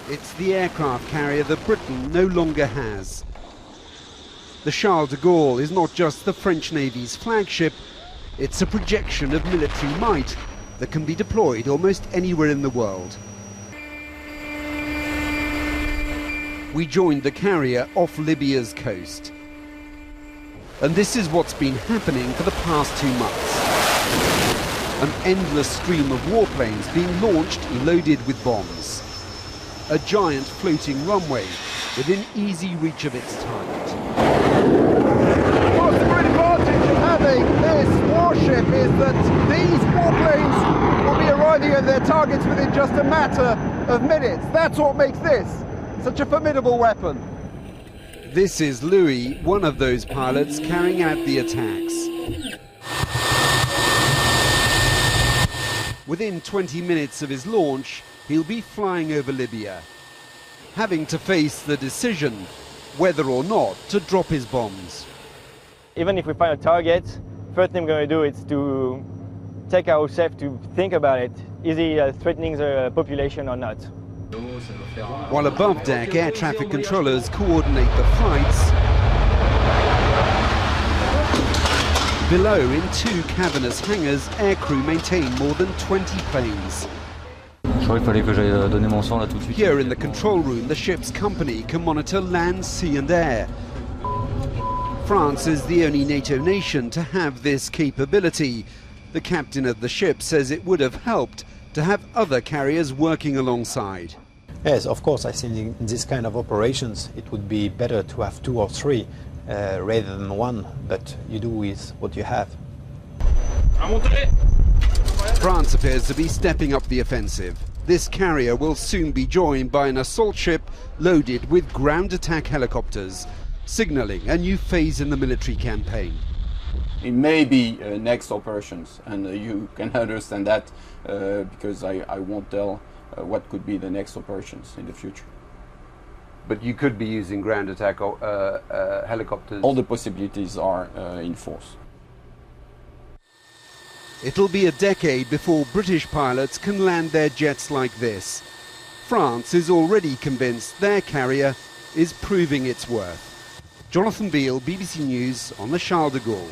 It's the aircraft carrier that Britain no longer has. The Charles de Gaulle is not just the French Navy's flagship, it's a projection of military might that can be deployed almost anywhere in the world. We joined the carrier off Libya's coast. And this is what's been happening for the past 2 months. An endless stream of warplanes being launched loaded with bombs. A giant floating runway within easy reach of its target. Of course, the great advantage of having this warship is that these warplanes will be arriving at their targets within just a matter of minutes. That's what makes this such a formidable weapon. This is Louis, one of those pilots carrying out the attacks. Within 20 minutes of his launch, he'll be flying over Libya, having to face the decision whether or not to drop his bombs. Even if we find a target, first thing we're going to do is to take ourselves to think about it. Is he threatening the population or not? While above deck, air traffic controllers coordinate the flights, below, in 2 cavernous hangars, aircrew maintain more than 20 planes. Here in the control room, the ship's company can monitor land, sea and air. France is the only NATO nation to have this capability. The captain of the ship says it would have helped to have other carriers working alongside. Yes, of course, I think in this kind of operations it would be better to have 2 or 3 rather than 1, but you do with what you have. France appears to be stepping up the offensive. This carrier will soon be joined by an assault ship loaded with ground attack helicopters, signalling a new phase in the military campaign. It may be next operations, and you can understand that because I won't tell what could be the next operations in the future. But you could be using ground attack helicopters? All the possibilities are in force. It'll be a decade before British pilots can land their jets like this. France is already convinced their carrier is proving its worth. Jonathan Beale, BBC News on the Charles de Gaulle.